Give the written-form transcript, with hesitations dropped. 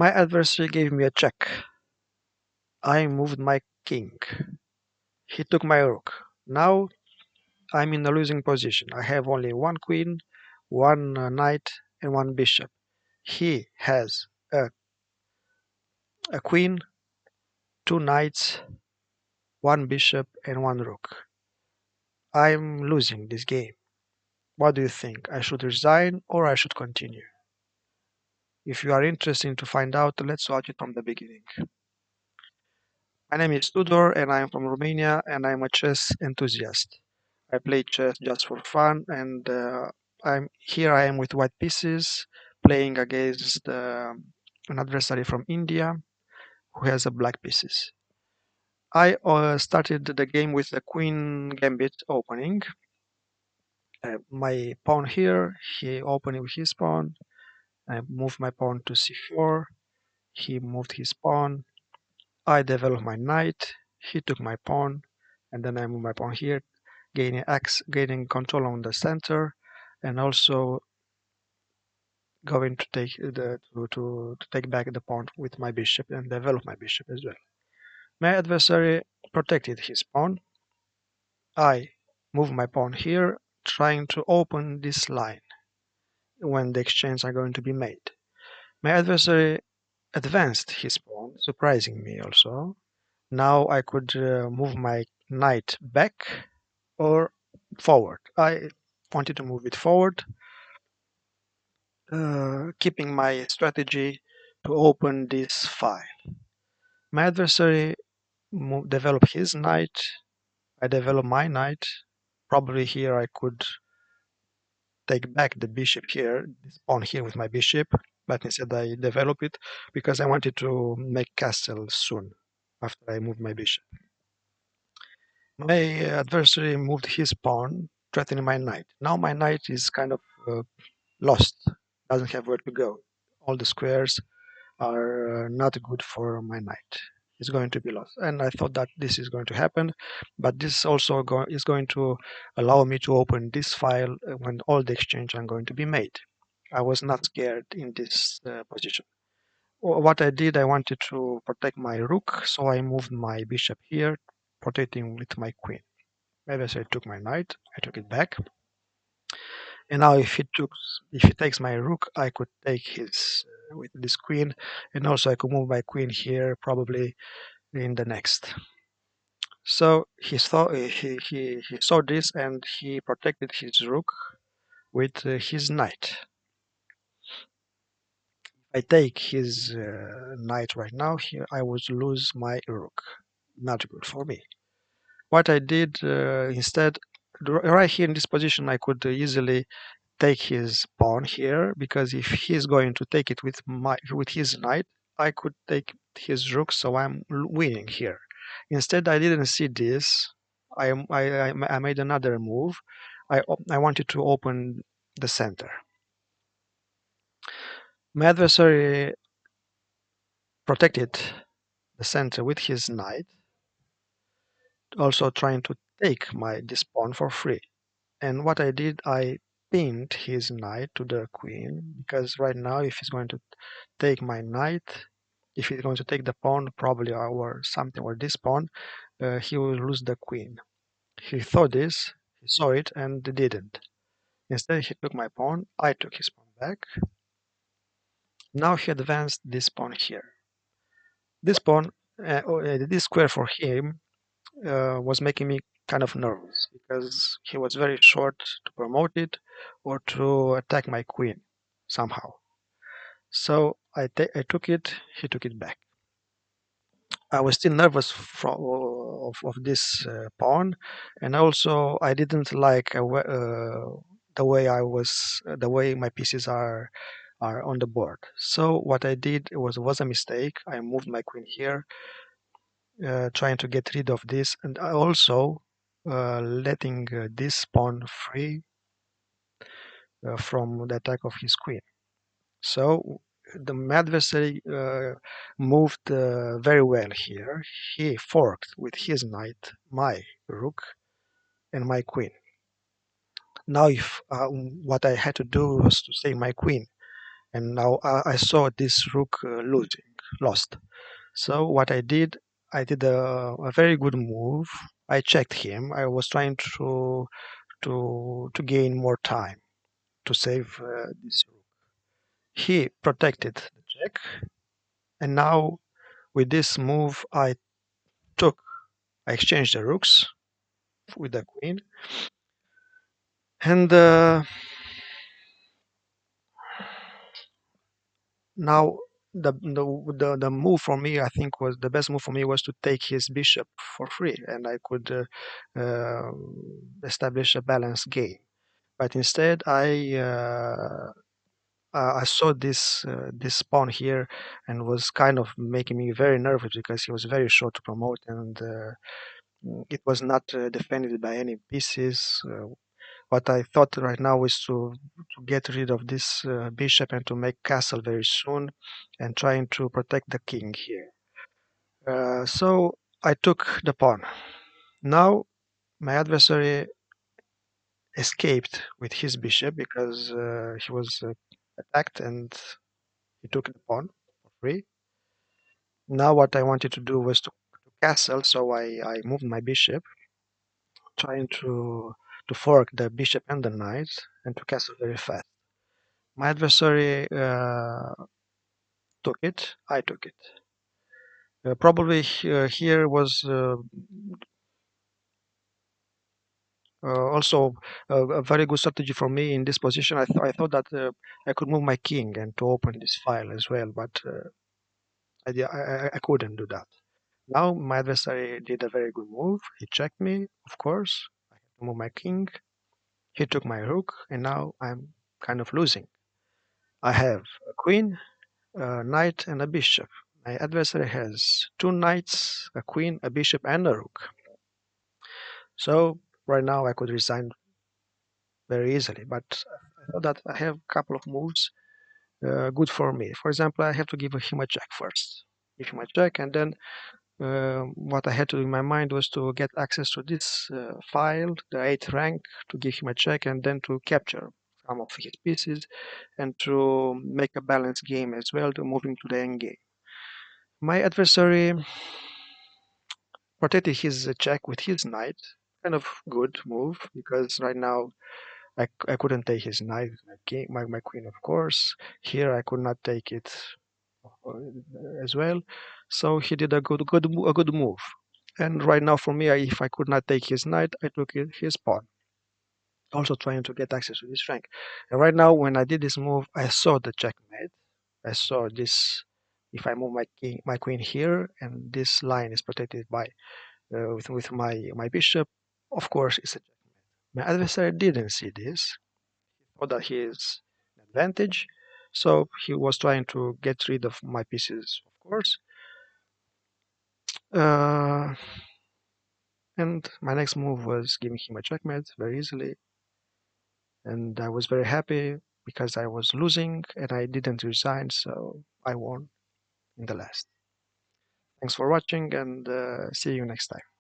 My adversary gave me a check. I moved my king. He took my rook. Now I'm in a losing position. I have only one queen, one knight, and one bishop. He has a queen, two knights, one bishop, and one rook. I'm losing this game. What do you think? I should resign or I should continue? If you are interested to find out, let's watch it from the beginning. My name is Tudor and I'm from Romania and I'm a chess enthusiast. I play chess just for fun and I am with white pieces playing against an adversary from India who has a black pieces. I started the game with the queen gambit opening. My pawn here, he opened with his pawn. I moved my pawn to c4. He moved his pawn. I developed my knight. He took my pawn, and then I moved my pawn here, gaining control on the center, and also going to take to take back the pawn with my bishop and develop my bishop as well. My adversary protected his pawn. I move my pawn here, trying to open this line when the exchanges are going to be made. My adversary advanced his pawn, surprising me also. Now I could move my knight back or forward. I wanted to move it forward, keeping my strategy to open this file. My adversary developed his knight. I developed my knight. Probably here I could take back the bishop here, this pawn here with my bishop, but instead I develop it because I wanted to make castle soon after I moved my bishop. My adversary moved his pawn, threatening my knight. Now my knight is kind of lost, doesn't have where to go. All the squares are not good for my knight. He's going to be lost. And I thought that this is going to happen, but this also is going to allow me to open this file when all the exchange are going to be made. I was not scared in this position. What I did, I wanted to protect my rook, so I moved my bishop here, protecting with my queen. Maybe I took my knight, I took it back. And now if he takes my rook, I could take his with this queen, and also I could move my queen here probably in the next. So he saw this and he protected his rook with his knight. I take his knight right now here, I would lose my rook. Not good for me. What I did instead, right here in this position, I could easily take his pawn here because if he's going to take it with his knight, I could take his rook, so I'm winning here. Instead, I didn't see this. I made another move. I wanted to open the center. My adversary protected the center with his knight, also trying to take my this pawn for free. And what I did, I pinned his knight to the queen because right now, if he's going to take my knight, if he's going to take the pawn, probably or something or this pawn, he will lose the queen. He thought this, he saw it, and didn't. Instead, he took my pawn. I took his pawn back. Now he advanced this pawn here. This pawn, this square for him was making me kind of nervous because he was very short to promote it or to attack my queen somehow. So I took it, he took it back. I was still nervous of this pawn, and also I didn't like the way my pieces are on the board. So what I did was a mistake. I moved my queen here, trying to get rid of this, and I also letting this pawn free from the attack of his queen. So the adversary moved very well here. He forked with his knight my rook and my queen. Now, if what I had to do was to save my queen, and now I saw this rook lost. So what I did a very good move. I checked him. I was trying to gain more time to save this rook. He protected the check, and now with this move, I exchanged the rooks with the queen, and now the move for me, I think, was the best move for me was to take his bishop for free, and I could establish a balanced game. But instead, I saw this pawn here, and was kind of making me very nervous because he was very short to promote, and it was not defended by any pieces. What I thought right now is to get rid of this bishop and to make castle very soon, and trying to protect the king here. So I took the pawn. Now my adversary escaped with his bishop because he was attacked, and he took the pawn for free. Now what I wanted to do was to castle, so I moved my bishop, trying to fork the bishop and the knight, and to castle very fast. My adversary took it. I took it. Probably here was also a very good strategy for me in this position. I thought that I could move my king and to open this file as well, but I couldn't do that. Now my adversary did a very good move. He checked me, of course. I had to move my king. He took my rook, and now I'm kind of losing. I have a queen, a knight, and a bishop. My adversary has two knights, a queen, a bishop, and a rook. So right now I could resign very easily, but I thought that I have a couple of moves good for me. For example, I have to give him a check first. Give him a check, and then what I had to do in my mind was to get access to this file, the 8th rank, to give him a check, and then to capture some of his pieces, and to make a balanced game as well, to moving to the end game. My adversary protected his check with his knight. Kind of good move, because right now I couldn't take his knight, my queen, of course. Here I could not take it as well. So he did a good move. And right now for me, if I could not take his knight, I took his pawn, also trying to get access to this rank. And right now, when I did this move, I saw the checkmate. I saw this. If I move my queen here, and this line is protected by with my bishop, of course, it's a checkmate. My adversary didn't see this. He thought that he is an advantage, so he was trying to get rid of my pieces, of course. Uh, and my next move was giving him a checkmate very easily, and I was very happy because I was losing and I didn't resign, so I won in the last. Thanks for watching, and see you next time.